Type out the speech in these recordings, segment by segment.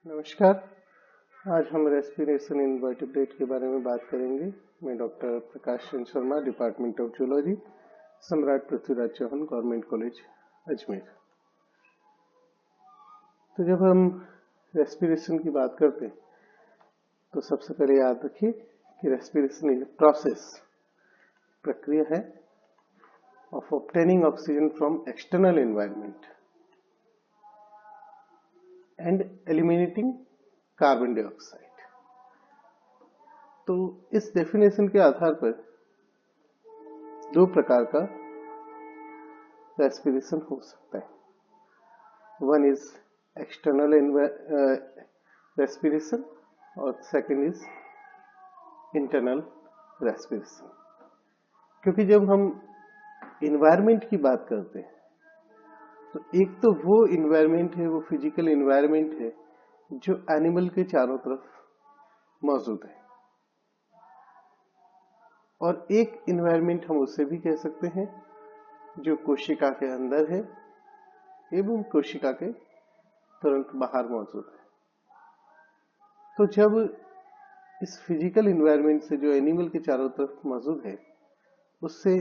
नमस्कार। आज हम रेस्पिरेशन इन वर्टिब्रेट के बारे में बात करेंगे। मैं doctor Prakash Chandra Sharma, department of zoology, सम्राट पृथ्वीराज चौहान गवर्नमेंट कॉलेज अजमेर। तो जब हम रेस्पिरेशन की बात करते हैं तो सबसे पहले याद रखिए कि रेस्पिरेशन एक प्रोसेस प्रक्रिया है of obtaining oxygen from external environment and eliminating carbon dioxide. तो इस डेफिनेशन के आधार पर दो प्रकार का रेस्पिरेशन हो सकता है। वन इज एक्सटर्नल रेस्पिरेशन और सेकंड इज इंटरनल रेस्पिरेशन। क्योंकि जब हम इन्वायरमेंट की बात करते हैं तो एक तो वो इन्वायरमेंट है, वो फिजिकल इन्वायरमेंट है जो एनिमल के चारों तरफ मौजूद है, और एक इन्वायरमेंट हम उसे भी कह सकते हैं जो कोशिका के अंदर है एवं कोशिका के तुरंत बाहर मौजूद है। तो जब इस फिजिकल इन्वायरमेंट से जो एनिमल के चारों तरफ मौजूद है उससे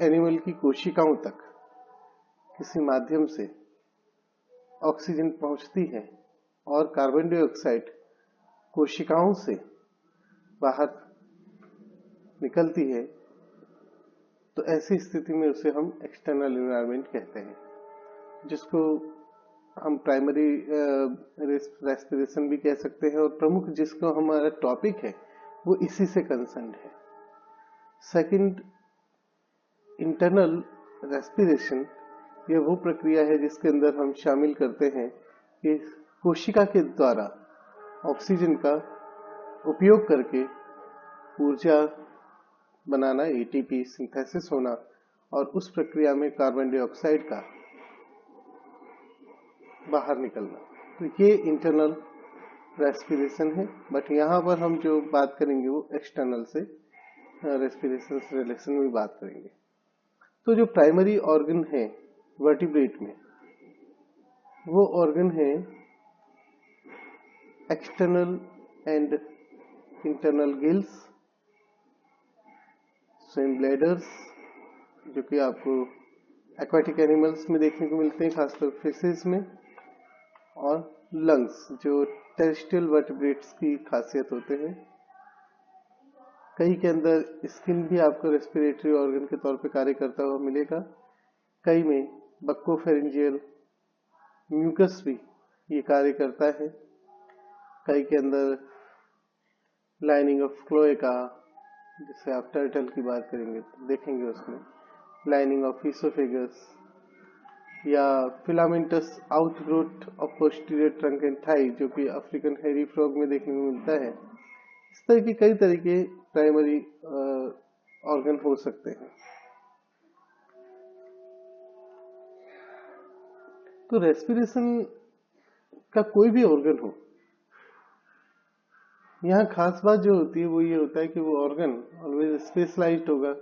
एनिमल की कोशिकाओं तक किसी माध्यम से ऑक्सीजन पहुंचती है और कार्बन डाइऑक्साइड कोशिकाओं से बाहर निकलती है, तो ऐसी स्थिति में उसे हम एक्सटर्नल एनवायरनमेंट कहते हैं, जिसको हम प्राइमरी रेस्पिरेशन भी कह सकते हैं, और प्रमुख जिसको हमारा टॉपिक है वो इसी से कंसर्न्ड है। सेकंड, इंटरनल रेस्पिरेशन, यह वो प्रक्रिया है जिसके अंदर हम शामिल करते हैं कि कोशिका के द्वारा ऑक्सीजन का उपयोग करके ऊर्जा बनाना, एटीपी सिंथेसिस होना, और उस प्रक्रिया में कार्बन डाइऑक्साइड का बाहर निकलना। तो ये इंटरनल रेस्पिरेशन है, बट यहाँ पर हम जो बात करेंगे वो एक्सटर्नल से रेस्पिरेशन से रिलेशन में बात करेंगे। तो जो प्राइमरी ऑर्गन है वर्टिब्रेट में, वो ऑर्गन है external and internal gills, swim bladders, जो कि आपको एक्वाटिक एनिमल्स में देखने को मिलते हैं, खासकर फिशेस में, और लंग्स जो टेरेस्ट्रियल वर्टिब्रेट्स की खासियत होते हैं। कई के अंदर स्किन भी आपको रेस्पिरेटरी ऑर्गन के तौर पे कार्य करता हुआ मिलेगा, कई में बक्कोफेरेंजियल म्यूकस भी ये कार्य करता है, कई के अंदर लाइनिंग ऑफ क्लोएका, जिससे आप टर्टल की बात करेंगे तो देखेंगे उसमें लाइनिंग ऑफ ईसोफेगस, या filamentous outgrowth of posterior trunk and thigh, जो कि अफ्रीकन हेरी फ्रॉग में देखने को मिलता है। इस तरह की कई तरह के प्राइमरी ऑर्गन हो सकते हैं। तो रेस्पिरेशन का कोई भी ऑर्गन हो, यहाँ खास बात जो होती है वो ये होता है कि वो ऑर्गन ऑलवेज स्पेशलाइज्ड होगा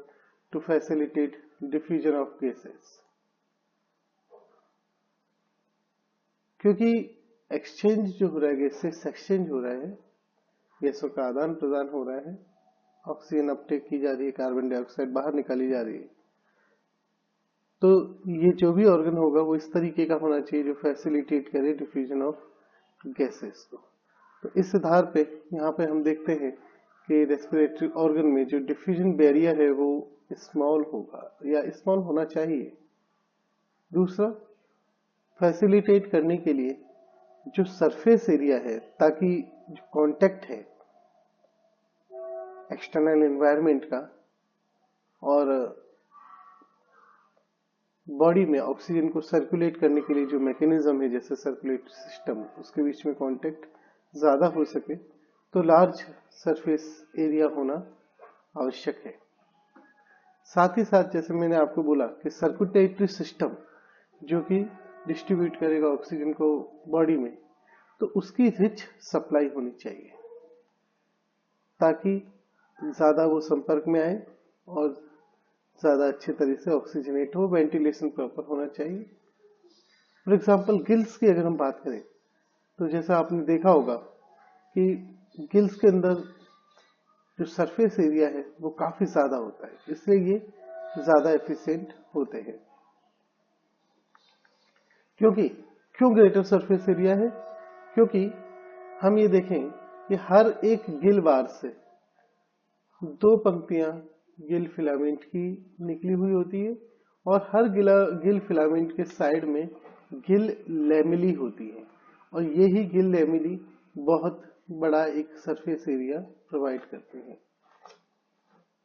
to facilitate diffusion of gases, क्योंकि एक्सचेंज जो हो रहा है, गैसेस एक्सचेंज हो रहा है, गैसों का आदान प्रदान हो रहा है, ऑक्सीजन अपटेक की जा रही है, कार्बन डाइऑक्साइड बाहर निकाली जा रही है। तो ये जो भी ऑर्गन होगा वो इस तरीके का होना चाहिए जो फैसिलिटेट करे डिफ्यूजन ऑफ गैसेस को। तो इस आधार पे यहाँ पे हम देखते हैं कि रेस्पिरेटरी ऑर्गन में जो डिफ्यूजन बैरियर है वो स्मॉल होगा या स्मॉल होना चाहिए। दूसरा, फैसिलिटेट करने के लिए जो सरफेस एरिया है, ताकि जो कांटेक्ट है एक्सटर्नल एनवायरनमेंट का और बॉडी में ऑक्सीजन को सर्कुलेट करने के लिए जो मैकेनिज्म है, जैसे सर्कुलेटरी सिस्टम, उसके बीच में कांटेक्ट ज्यादा हो सके, तो लार्ज सरफेस एरिया होना आवश्यक है। साथ ही साथ जैसे मैंने आपको बोला कि सर्कुलेटरी सिस्टम जो कि डिस्ट्रीब्यूट करेगा ऑक्सीजन को बॉडी में, तो उसकी रिच सप्लाई होनी चाहिए ताकि ज्यादा वो संपर्क में आए और ज्यादा अच्छे तरीके से ऑक्सीजनेट हो। वेंटिलेशन प्रॉपर होना चाहिए। फॉर एग्जाम्पल गिल्स की अगर हम बात करें तो जैसा आपने देखा होगा कि गिल्स के अंदर जो सरफेस एरिया है वो काफी ज्यादा होता है, इसलिए ये ज्यादा एफिशिएंट होते हैं। क्यों ग्रेटर सरफेस एरिया है? क्योंकि हम ये देखें कि हर एक गिल बार से 2 पंक्तियां गिल फिलामेंट की निकली हुई होती है और हर गिल फिलामेंट के साइड में गिल लैमेली होती है और यही गिल लैमेली बहुत बड़ा एक सरफेस एरिया प्रोवाइड करते हैं।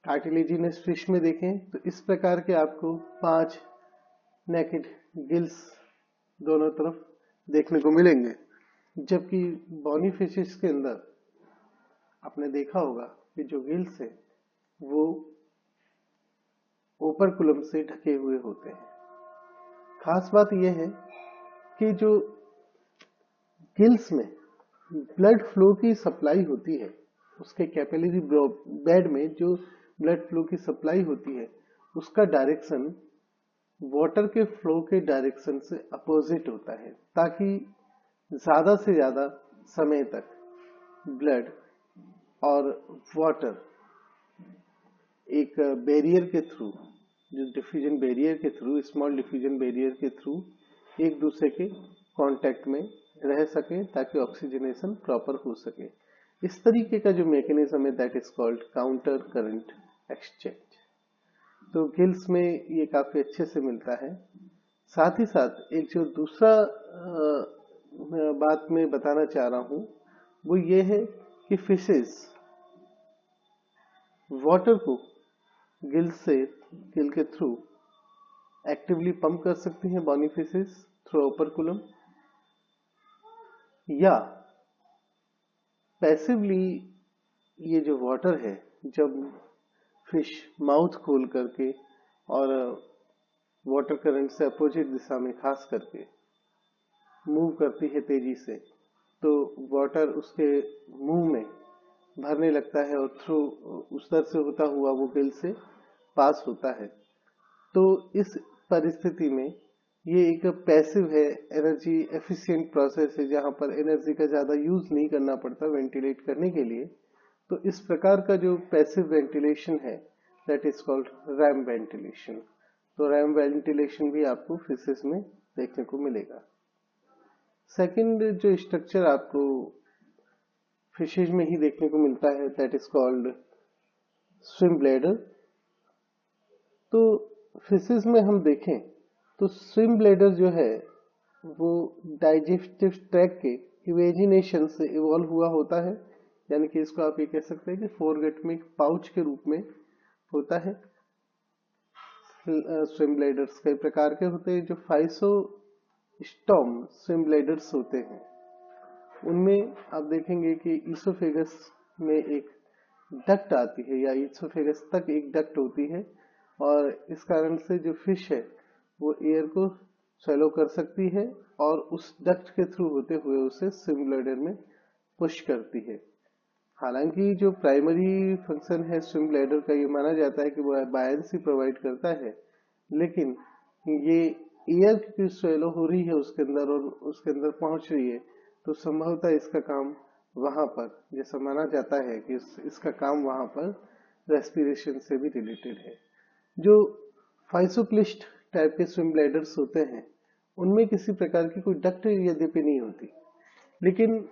कार्टिलेजिनस फिश में देखें तो इस प्रकार के आपको 5 नेकेड गिल्स दोनों तरफ देखने को मिलेंगे, जबकि बॉनी फिशेस के अंदर आपने देखा होगा कि जो गिल्स है वो ओपरकुलम से ढके हुए होते हैं। खास बात यह है कि जो गिल्स में ब्लड फ्लो की सप्लाई होती है, उसके कैपिलरी बेड में जो ब्लड फ्लो की सप्लाई होती है उसका डायरेक्शन वाटर के फ्लो के डायरेक्शन से अपोजिट होता है, ताकि ज्यादा से ज्यादा समय तक ब्लड और वाटर एक बैरियर के थ्रू, जो डिफ्यूजन बैरियर के थ्रू, स्मॉल डिफ्यूजन बैरियर के थ्रू एक दूसरे के कांटेक्ट में रह सके ताकि ऑक्सीजनेशन प्रॉपर हो सके। इस तरीके का जो मैकेनिज्म है that is called counter current exchange. तो गिल्स में ये काफी अच्छे से मिलता है। साथ ही साथ एक जो दूसरा बात मैं बताना चाह रहा हूं वो ये है कि फिशेस वाटर को गिल के थ्रू एक्टिवली पंप कर सकती हैं, बॉनी फिशेस थ्रू ओपरकुलम, या पैसिवली ये जो वाटर है जब फिश माउथ खोल करके और वाटर करंट से अपोजिट दिशा में खास करके मूव करती है तेजी से, तो वाटर उसके मुंह में भरने लगता है और थ्रू उस तरह से होता हुआ वो गिल से पास होता है। तो इस परिस्थिति में ये एक पैसिव है, एनर्जी एफिशिएंट प्रोसेस है जहां पर एनर्जी का ज्यादा यूज नहीं करना पड़ता वेंटिलेट करने के लिए। तो इस प्रकार का जो पैसिव वेंटिलेशन है that is called RAM ventilation. तो रैम वेंटिलेशन भी आपको फिशेस में देखने को मिलेगा। सेकंड जो स्ट्रक्चर आपको फिशेज में ही देखने को मिलता है that is called swim bladder. तो फिशेज में हम देखें तो स्विम ब्लैडर जो है वो डाइजेस्टिव ट्रैक के इवेजिनेशन से इवॉल्व हुआ होता है, यानी कि इसको आप ये कह सकते हैं कि फोरगेट में पाउच के रूप में होता है। स्विम ब्लैडर्स कई प्रकार के होते हैं। जो फाइसोस्टॉम स्विम ब्लैडर्स होते हैं उनमें आप देखेंगे कि ईसोफेगस में एक डक्ट आती है या ईसोफेगस तक एक डक्ट होती है और इस कारण से जो फिश है वो एयर को स्वेलो कर सकती है और उस डक्ट के थ्रू होते हुए उसे स्विम ब्लैडर में पुश करती है। हालांकि जो प्राइमरी फंक्शन है स्विम ब्लैडर का ये माना जाता है कि वो बायंसी प्रोवाइड करता है, लेकिन ये एयर की स्वेलो हो रही है उसके अंदर और उसके अंदर पहुंच रही है, तो संभवतः इसका काम वहां पर, जैसा माना जाता है कि इसका काम वहां पर रेस्पिरेशन से भी रिलेटेड है। जो फाइसोक्लिस्ट टाइप के स्विम ब्लैडर्स होते हैं उनमें किसी प्रकार की कोई डक्ट यद्यपि नहीं होती, लेकिन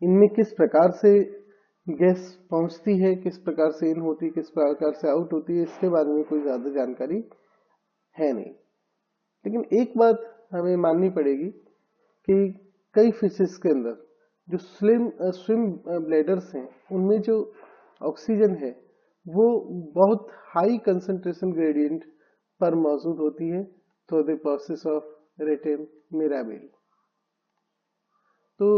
इनमें किस प्रकार से गैस पहुंचती है, किस प्रकार से इन होती है, किस प्रकार से आउट होती है, इसके बारे में कोई ज्यादा जानकारी है नहीं। लेकिन एक बात हमें माननी पड़ेगी कि कई फिशेस के अंदर जो स्विम ब्लैडर्स हैं उनमें जो ऑक्सीजन है वो बहुत हाई कंसंट्रेशन ग्रेडियंट पर मौजूद होती है थ्रू द प्रोसेस ऑफ रेटेम मिराबिल। तो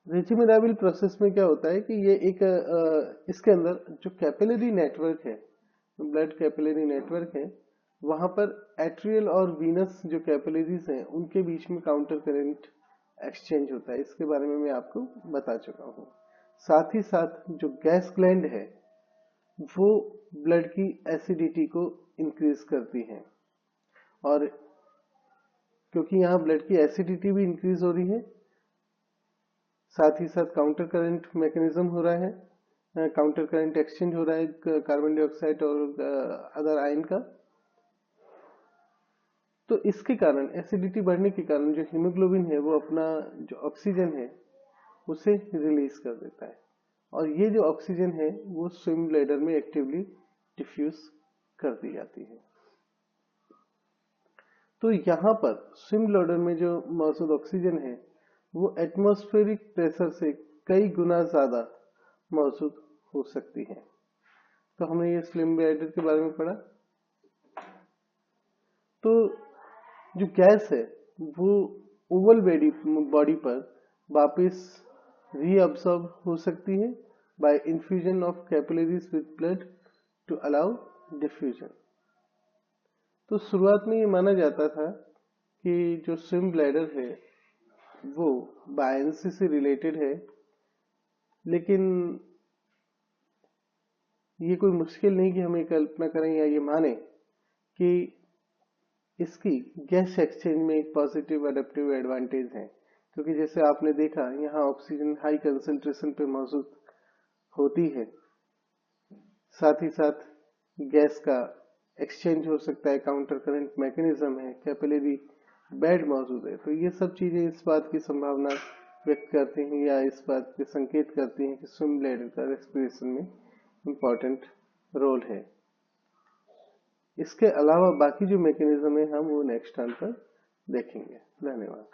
रेटेम मिराबिल प्रोसेस में क्या होता है कि ये एक इसके अंदर जो कैपिलरी नेटवर्क है, ब्लड कैपिलरी नेटवर्क है, वहां पर एट्रियल और वीनस जो कैपिलरीज हैं उनके बीच में काउंटर करंट एक्सचेंज होता है। इसके बारे में मैं आपको बता चुका हूं। साथ ही साथ जो गैस ग्लैंड है वो ब्लड की एसिडिटी को इंक्रीज करती है और क्योंकि यहाँ ब्लड की एसिडिटी भी इंक्रीज हो रही है, साथ ही साथ काउंटर करंट मैकेनिज्म हो रहा है, काउंटर करंट एक्सचेंज हो रहा है कार्बन डाइऑक्साइड और अदर आयन का। तो इसके कारण एसिडिटी बढ़ने के कारण जो हीमोग्लोबिन है वो अपना जो ऑक्सीजन है उसे रिलीज कर देता है, और ये जो ऑक्सीजन है वो स्विम ब्लैडर में एक्टिवली डिफ्यूज कर दी जाती है। तो यहाँ पर स्विम ब्लैडर में जो मौजूद ऑक्सीजन है वो एटमॉस्फेरिक प्रेशर से कई गुना ज्यादा मौजूद हो सकती है। तो हमने ये स्विम ब्लैडर के बारे में पढ़ा। तो जो गैस है वो ओवल बॉडी पर वापस रीअब्सॉर्ब हो सकती है by infusion of capillaries with blood to allow diffusion. तो शुरुआत में ये माना जाता था कि जो स्विम ब्लैडर है वो बायंसी से रिलेटेड है, लेकिन ये कोई मुश्किल नहीं कि हम ये कल्पना करें या ये माने कि इसकी गैस एक्सचेंज में एक पॉजिटिव एडेप्टिव एडवांटेज है, क्योंकि जैसे आपने देखा यहाँ ऑक्सीजन हाई कंसंट्रेशन पे मौजूद होती है, साथ ही साथ गैस का एक्सचेंज हो सकता है, काउंटर करंट मैकेनिज्म है, कैपिलरी बेड मौजूद है। तो ये सब चीजें इस बात की संभावना व्यक्त करती हैं या इस बात के संकेत करती हैं कि स्विम ब्लैडर का रेस्पिरेशन में इम्पोर्टेंट रोल है। इसके अलावा बाकी जो मैकेनिज्म है हम वो नेक्स्ट टाइम पर देखेंगे। धन्यवाद।